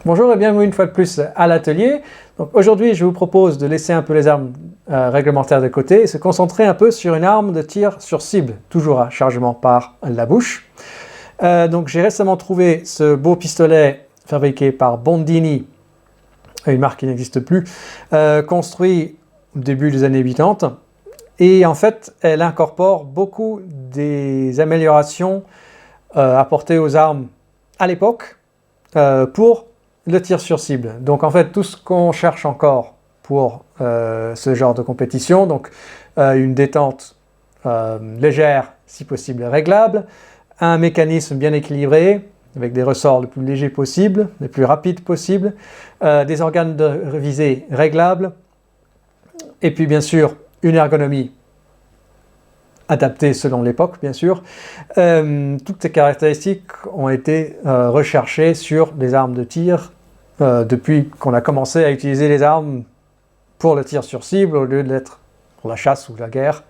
Bonjour et bienvenue une fois de plus à l'atelier. Donc aujourd'hui, je vous propose de laisser un peu les armes réglementaires de côté et se concentrer un peu sur une arme de tir sur cible, toujours à chargement par la bouche. Donc j'ai récemment trouvé ce beau pistolet fabriqué par Bondini, une marque qui n'existe plus, construit au début des années 80. Et en fait, elle incorpore beaucoup des améliorations apportées aux armes à l'époque pour le tir sur cible. Donc en fait, tout ce qu'on cherche encore pour ce genre de compétition, donc une détente légère, si possible réglable, un mécanisme bien équilibré, avec des ressorts le plus légers possible, les plus rapides possible, des organes de visée réglables, et puis bien sûr une ergonomie adaptée selon l'époque, bien sûr. Toutes ces caractéristiques ont été recherchées sur des armes de tir depuis qu'on a commencé à utiliser les armes pour le tir sur cible au lieu d'être pour la chasse ou la guerre.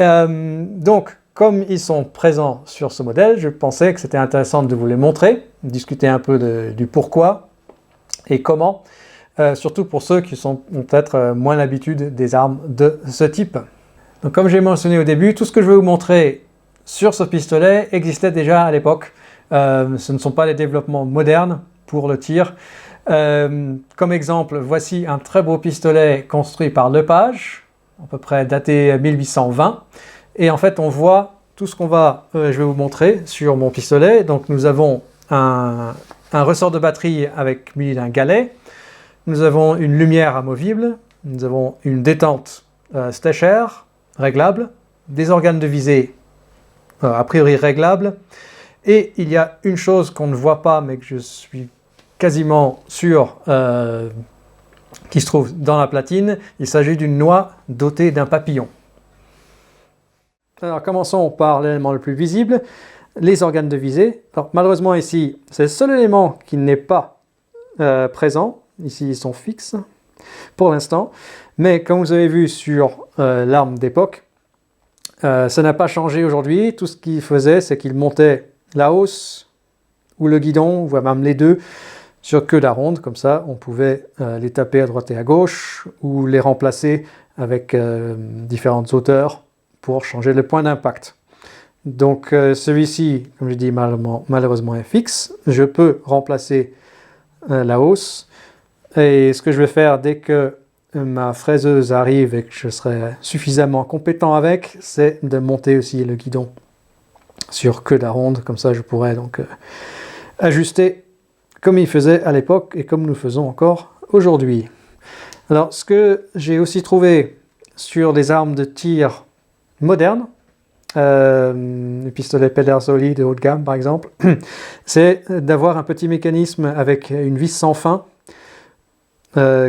Donc, comme ils sont présents sur ce modèle, je pensais que c'était intéressant de vous les montrer, discuter un peu du pourquoi et comment, surtout pour ceux qui ont peut-être moins l'habitude des armes de ce type. Donc, comme j'ai mentionné au début, tout ce que je vais vous montrer sur ce pistolet existait déjà à l'époque. Ce ne sont pas les développements modernes pour le tir. Comme exemple, voici un très beau pistolet construit par Lepage, à peu près daté 1820. Et en fait, on voit tout ce je vais vous montrer sur mon pistolet. Donc nous avons un ressort de batterie muni d'un galet. Nous avons une lumière amovible. Nous avons une détente Stecher réglable, des organes de visée a priori réglables. Et il y a une chose qu'on ne voit pas, mais que je suis quasiment sûr qui se trouve dans la platine. Il s'agit d'une noix dotée d'un papillon. Alors commençons par l'élément le plus visible, les organes de visée. Alors malheureusement ici, c'est le seul élément qui n'est pas présent. Ici ils sont fixes pour l'instant. Mais comme vous avez vu sur l'arme d'époque, ça n'a pas changé aujourd'hui. Tout ce qu'il faisait, c'est qu'il montait la hausse ou le guidon, voire même les deux, sur queue d'aronde. Comme ça, on pouvait les taper à droite et à gauche ou les remplacer avec différentes hauteurs pour changer le point d'impact. Donc celui-ci, comme je dis, malheureusement est fixe. Je peux remplacer la hausse. Et ce que je vais faire dès que ma fraiseuse arrive et que je serai suffisamment compétent avec, c'est de monter aussi le guidon sur queue d'aronde. Comme ça, je pourrais donc ajuster comme il faisait à l'époque et comme nous faisons encore aujourd'hui. Alors, ce que j'ai aussi trouvé sur des armes de tir modernes, le pistolet Pedersoli de haut de gamme par exemple, c'est d'avoir un petit mécanisme avec une vis sans fin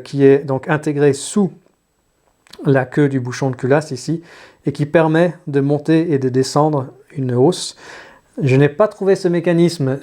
qui est donc intégrée sous la queue du bouchon de culasse ici et qui permet de monter et de descendre une hausse. Je n'ai pas trouvé ce mécanisme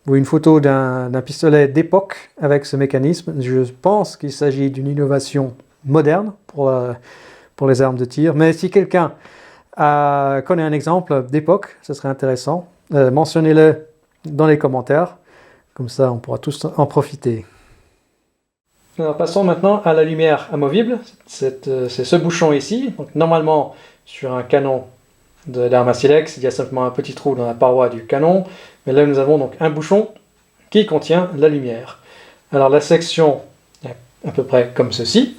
ou une photo d'un pistolet d'époque avec ce mécanisme. Je pense qu'il s'agit d'une innovation moderne pour les armes de tir. Mais si quelqu'un connaît un exemple d'époque, ce serait intéressant. Mentionnez-le dans les commentaires. Comme ça, on pourra tous en profiter. Alors, passons maintenant à la lumière amovible. C'est ce bouchon ici. Donc, normalement, sur un canon d'arme à silex, il y a simplement un petit trou dans la paroi du canon. Mais là, nous avons donc un bouchon qui contient la lumière. Alors, la section est à peu près comme ceci.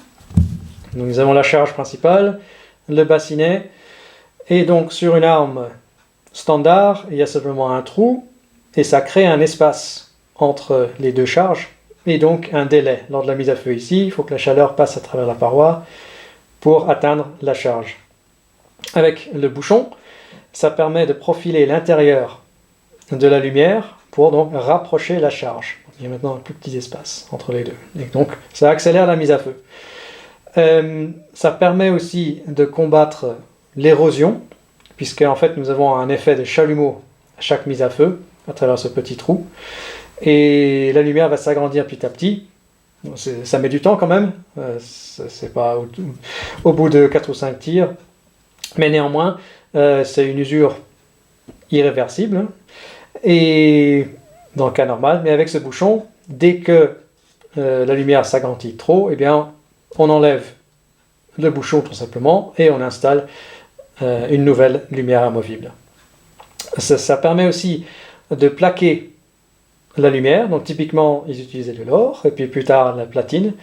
Donc, nous avons la charge principale, le bassinet. Et donc, sur une arme standard, il y a simplement un trou. Et ça crée un espace entre les deux charges. Et donc un délai. Lors de la mise à feu ici, il faut que la chaleur passe à travers la paroi pour atteindre la charge. Avec le bouchon, ça permet de profiler l'intérieur de la lumière pour donc rapprocher la charge. Il y a maintenant un plus petit espace entre les deux. Et donc ça accélère la mise à feu. Ça permet aussi de combattre l'érosion, puisque en fait nous avons un effet de chalumeau à chaque mise à feu à travers ce petit trou. Et la lumière va s'agrandir petit à petit. Ça met du temps quand même, c'est pas au bout de 4 ou 5 tirs, mais néanmoins c'est une usure irréversible. Et dans le cas normal, mais avec ce bouchon, dès que la lumière s'agrandit trop, eh bien, on enlève le bouchon tout simplement et on installe une nouvelle lumière amovible. Ça permet aussi de plaquer la lumière, donc typiquement ils utilisaient de l'or et puis plus tard la platine,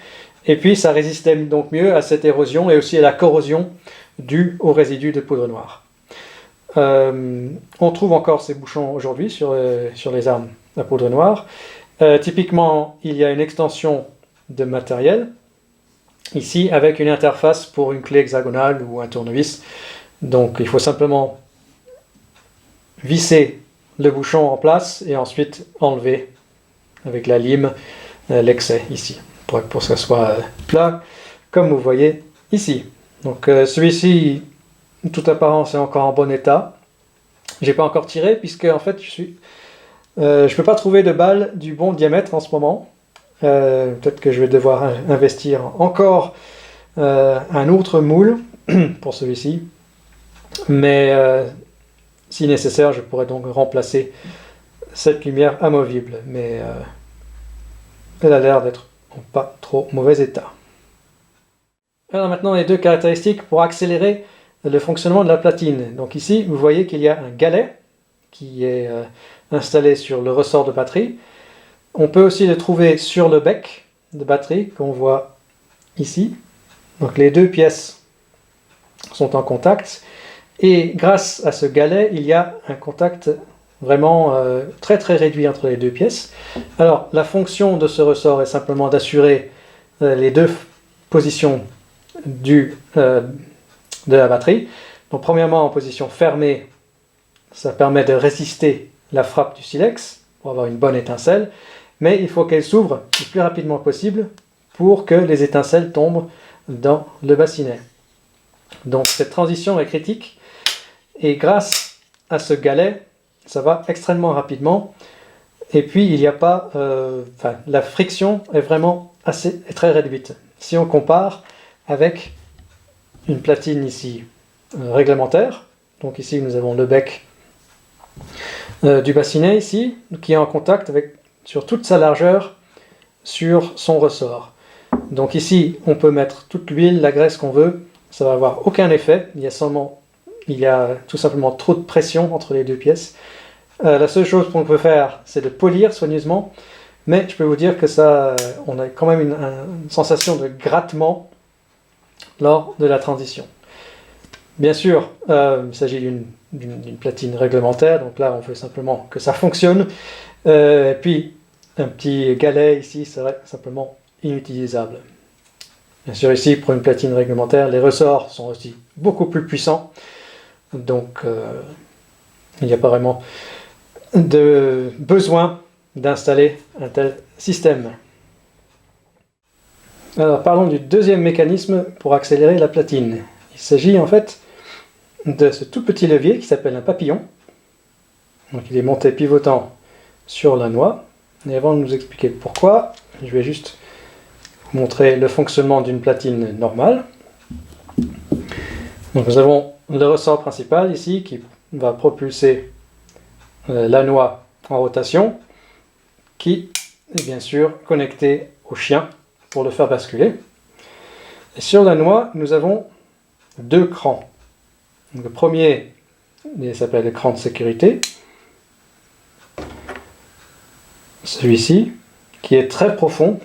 et puis ça résistait donc mieux à cette érosion et aussi à la corrosion due aux résidus de poudre noire. On trouve encore ces bouchons aujourd'hui sur les armes à poudre noire. Typiquement, il y a une extension de matériel, ici avec une interface pour une clé hexagonale ou un tournevis. Donc il faut simplement visser le bouchon en place et ensuite enlever avec la lime l'excès ici, pour que ça soit plat, comme vous voyez ici. Donc celui-ci, toute apparence, est encore en bon état. J'ai pas encore tiré puisque en fait je peux pas trouver de balle du bon diamètre en ce moment. Peut-être que je vais devoir investir encore un autre moule pour celui-ci. Mais si nécessaire, je pourrais donc remplacer cette lumière amovible. Mais elle a l'air d'être en pas trop mauvais état. Alors maintenant, les deux caractéristiques pour accélérer le fonctionnement de la platine. Donc ici, vous voyez qu'il y a un galet qui est installé sur le ressort de batterie. On peut aussi le trouver sur le bec de batterie qu'on voit ici. Donc les deux pièces sont en contact. Et grâce à ce galet, il y a un contact vraiment très très réduit entre les deux pièces. Alors la fonction de ce ressort est simplement d'assurer les deux positions de la batterie. Donc premièrement, en position fermée, ça permet de résister la frappe du silex pour avoir une bonne étincelle, mais il faut qu'elle s'ouvre le plus rapidement possible pour que les étincelles tombent dans le bassinet. Donc cette transition est critique et grâce à ce galet, ça va extrêmement rapidement et puis il n'y a pas, la friction est vraiment est très réduite. Si on compare avec une platine ici réglementaire, donc ici nous avons le bec du bassinet ici, qui est en contact sur toute sa largeur sur son ressort. Donc ici on peut mettre toute l'huile, la graisse qu'on veut, ça va avoir aucun effet, il y a tout simplement trop de pression entre les deux pièces. La seule chose qu'on peut faire, c'est de polir soigneusement, mais je peux vous dire que on a quand même une sensation de grattement lors de la transition. Bien sûr, il s'agit d'une platine réglementaire, donc là on veut simplement que ça fonctionne. Et puis un petit galet ici serait simplement inutilisable. Bien sûr ici, pour une platine réglementaire, les ressorts sont aussi beaucoup plus puissants, donc il n'y a pas vraiment de besoin d'installer un tel système. Alors parlons du deuxième mécanisme pour accélérer la platine. Il s'agit en fait de ce tout petit levier qui s'appelle un papillon. Donc il est monté pivotant sur la noix. Et avant de nous expliquer pourquoi, je vais juste vous montrer le fonctionnement d'une platine normale. Donc nous avons le ressort principal ici qui va propulser la noix en rotation, qui est bien sûr connecté au chien pour le faire basculer. Et sur la noix, nous avons deux crans. Donc le premier, il s'appelle le cran de sécurité. Celui-ci, qui est très profond.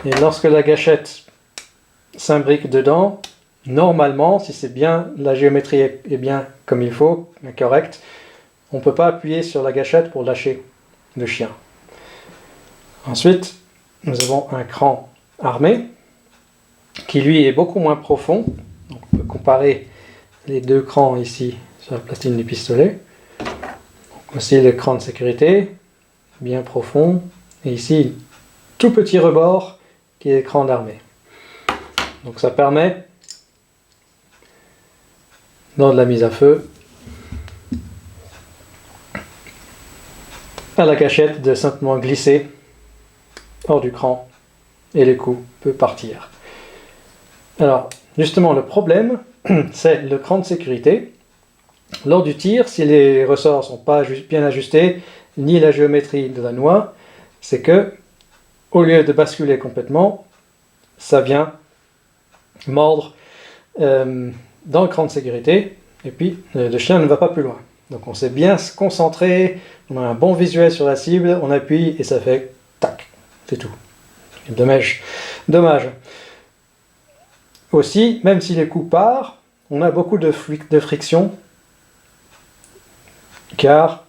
Et lorsque la gâchette s'imbrique dedans, normalement, si c'est bien, la géométrie est bien comme il faut, correcte, on ne peut pas appuyer sur la gâchette pour lâcher le chien. Ensuite, nous avons un cran armé, qui lui est beaucoup moins profond. Donc, on peut comparer les deux crans ici sur la platine du pistolet. Donc, aussi le cran de sécurité, bien profond. Et ici, tout petit rebord qui est le cran d'armée. Donc ça permet, lors de la mise à feu, à la gâchette de simplement glisser hors du cran et le coup peut partir. Alors, justement, le problème, c'est le cran de sécurité. Lors du tir, si les ressorts ne sont pas bien ajustés, ni la géométrie de la noix, c'est que, au lieu de basculer complètement, ça vient mordre dans le cran de sécurité, et puis le chien ne va pas plus loin. Donc on sait bien se concentrer, on a un bon visuel sur la cible, on appuie et ça fait tac, c'est tout. Dommage. Aussi, même si les coups partent, on a beaucoup de friction, car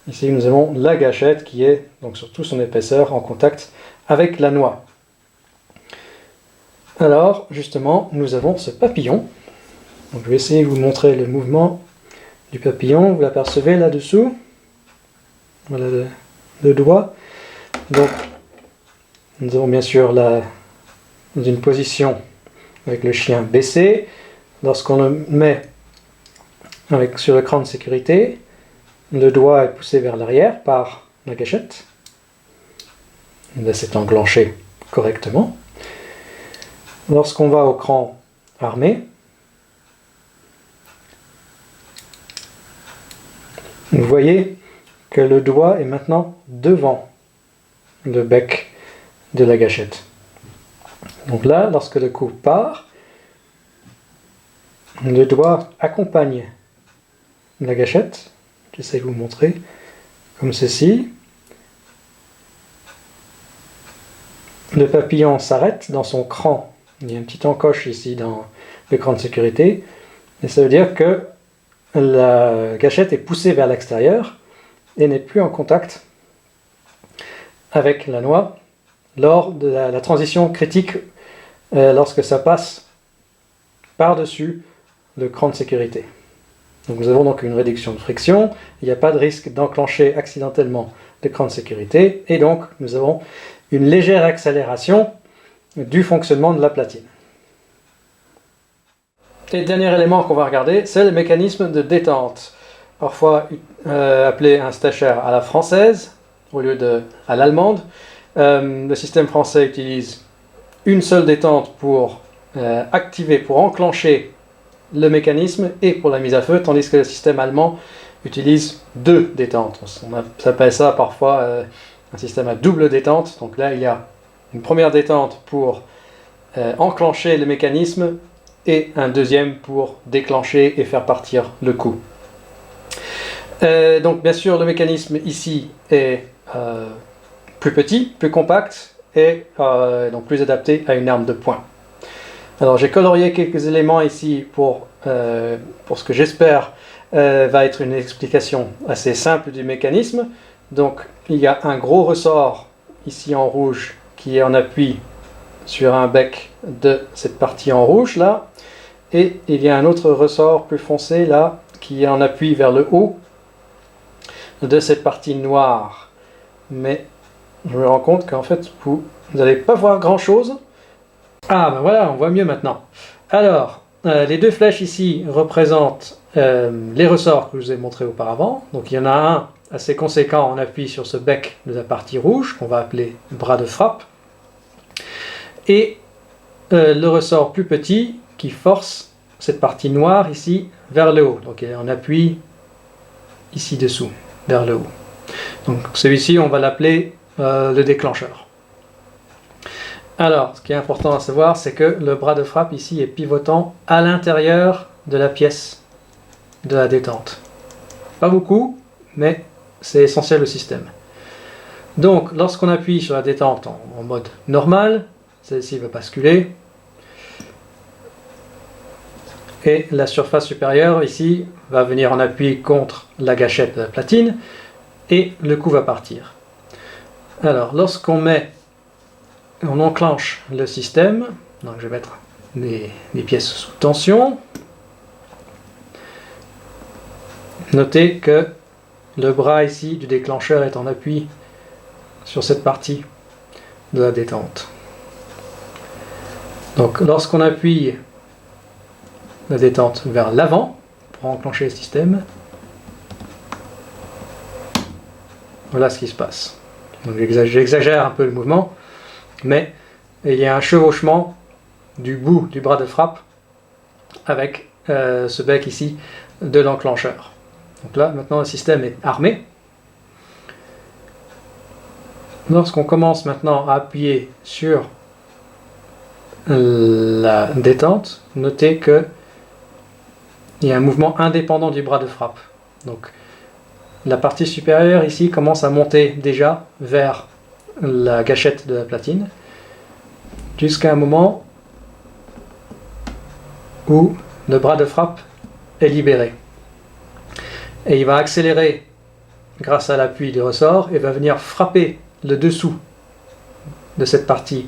ici nous avons la gâchette qui est, donc sur toute son épaisseur, en contact avec la noix. Alors, justement, nous avons ce papillon. Donc, je vais essayer de vous montrer le mouvement du papillon. Vous l'apercevez là-dessous. Voilà le doigt. Donc, nous avons bien sûr dans une position avec le chien baissé. Lorsqu'on le met sur le cran de sécurité, le doigt est poussé vers l'arrière par la gâchette. Là, c'est enclenché correctement. Lorsqu'on va au cran armé, vous voyez que le doigt est maintenant devant le bec de la gâchette. Donc là, lorsque le coup part, le doigt accompagne la gâchette. J'essaie de vous montrer comme ceci. Le papillon s'arrête dans son cran. Il y a une petite encoche ici dans le cran de sécurité. Et ça veut dire que la gâchette est poussée vers l'extérieur et n'est plus en contact avec la noix lors de la transition critique, lorsque ça passe par-dessus le cran de sécurité. Donc nous avons donc une réduction de friction, il n'y a pas de risque d'enclencher accidentellement le cran de sécurité, et donc nous avons une légère accélération du fonctionnement de la platine. Et le dernier élément qu'on va regarder, c'est le mécanisme de détente, parfois appelé un stacher à la française au lieu de à l'allemande. Le système français utilise une seule détente pour activer, pour enclencher le mécanisme et pour la mise à feu, tandis que le système allemand utilise deux détentes. On s'appelle ça parfois un système à double détente. Donc là, il y a une première détente pour enclencher le mécanisme et un deuxième pour déclencher et faire partir le coup. Donc bien sûr, le mécanisme ici est plus petit, plus compact et donc plus adapté à une arme de poing. Alors j'ai colorié quelques éléments ici pour ce que j'espère va être une explication assez simple du mécanisme. Donc il y a un gros ressort ici en rouge qui est en appui sur un bec de cette partie en rouge là, et il y a un autre ressort plus foncé là qui est en appui vers le haut de cette partie noire. Mais je me rends compte qu'en fait vous n'allez pas voir grand chose. Ah ben voilà, on voit mieux maintenant. Alors les deux flèches ici représentent les ressorts que je vous ai montrés auparavant. Donc il y en a un assez conséquent en appui sur ce bec de la partie rouge qu'on va appeler bras de frappe, et le ressort plus petit qui force cette partie noire ici vers le haut. Donc il est en appui ici dessous, vers le haut. Donc celui-ci on va l'appeler le déclencheur. Alors ce qui est important à savoir, c'est que le bras de frappe ici est pivotant à l'intérieur de la pièce de la détente. Pas beaucoup, mais c'est essentiel au système. Donc lorsqu'on appuie sur la détente en mode normal, celle-ci va basculer et la surface supérieure ici va venir en appui contre la gâchette de la platine et le coup va partir. Alors lorsqu'on enclenche le système, donc je vais mettre les pièces sous tension. Notez que le bras ici du déclencheur est en appui sur cette partie de la détente. Donc lorsqu'on appuie la détente vers l'avant pour enclencher le système, voilà ce qui se passe. Donc j'exagère un peu le mouvement, mais il y a un chevauchement du bout du bras de frappe avec ce bec ici de l'enclencheur. Donc là, maintenant, le système est armé. Lorsqu'on commence maintenant à appuyer sur la détente, notez que il y a un mouvement indépendant du bras de frappe. Donc la partie supérieure ici commence à monter déjà vers la gâchette de la platine, jusqu'à un moment où le bras de frappe est libéré. Et il va accélérer grâce à l'appui du ressort et va venir frapper le dessous de cette partie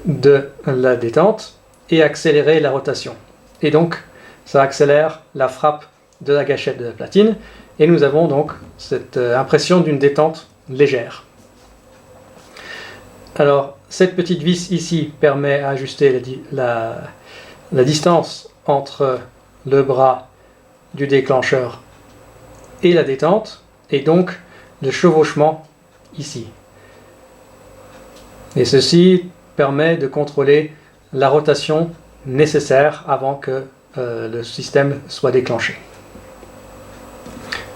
de la détente et accélérer la rotation. Et donc, ça accélère la frappe de la gâchette de la platine et nous avons donc cette impression d'une détente légère. Alors, cette petite vis ici permet d'ajuster la distance entre le bras du déclencheur et la détente, et donc le chevauchement ici. Et ceci permet de contrôler la rotation nécessaire avant que le système soit déclenché.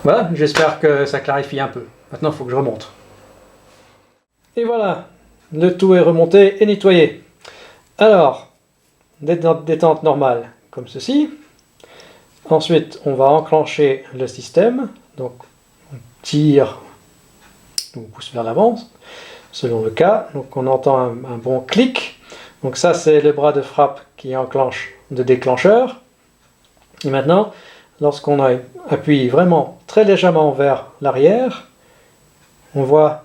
Voilà, j'espère que ça clarifie un peu. Maintenant, il faut que je remonte. Et voilà, le tout est remonté et nettoyé. Alors, détente normale, comme ceci. Ensuite, on va enclencher le système. Donc, on tire, on pousse vers l'avant, selon le cas. Donc, on entend un bon clic. Donc, ça, c'est le bras de frappe qui enclenche le déclencheur. Et maintenant, lorsqu'on appuie vraiment très légèrement vers l'arrière, on voit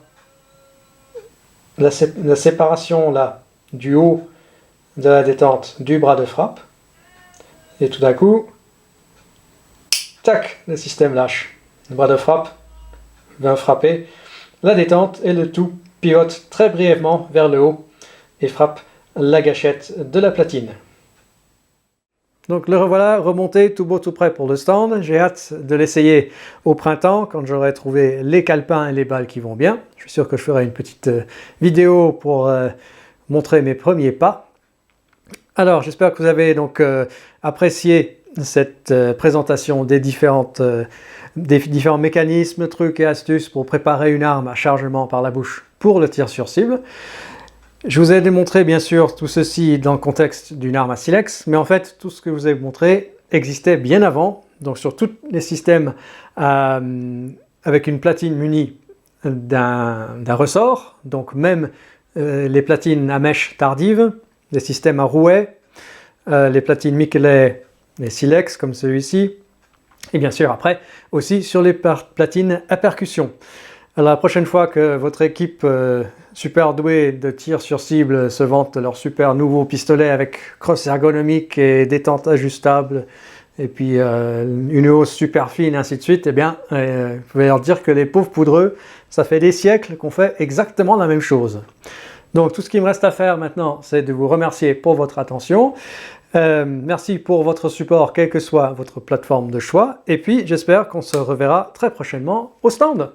la séparation là du haut de la détente du bras de frappe. Et tout d'un coup, tac, le système lâche. Le bras de frappe va frapper la détente et le tout pivote très brièvement vers le haut et frappe la gâchette de la platine. Donc le revoilà remonté tout beau tout prêt pour le stand. J'ai hâte de l'essayer au printemps quand j'aurai trouvé les calepins et les balles qui vont bien. Je suis sûr que je ferai une petite vidéo pour montrer mes premiers pas. Alors j'espère que vous avez donc apprécié cette présentation des différents mécanismes, trucs et astuces pour préparer une arme à chargement par la bouche pour le tir sur cible. Je vous ai démontré bien sûr tout ceci dans le contexte d'une arme à silex, mais en fait tout ce que je vous ai montré existait bien avant, donc sur tous les systèmes avec une platine munie d'un ressort, donc même les platines à mèche tardive, les systèmes à rouet, les platines Michelet, les silex comme celui-ci, et bien sûr après aussi sur les platines à percussion. Alors la prochaine fois que votre équipe super douée de tir sur cible se vante leur super nouveau pistolet avec crosse ergonomique et détente ajustable et puis une hausse super fine, ainsi de suite, eh bien vous pouvez leur dire que les pauvres poudreux, ça fait des siècles qu'on fait exactement la même chose. Donc tout ce qui me reste à faire maintenant, c'est de vous remercier pour votre attention. Merci pour votre support, quelle que soit votre plateforme de choix. Et puis j'espère qu'on se reverra très prochainement au stand.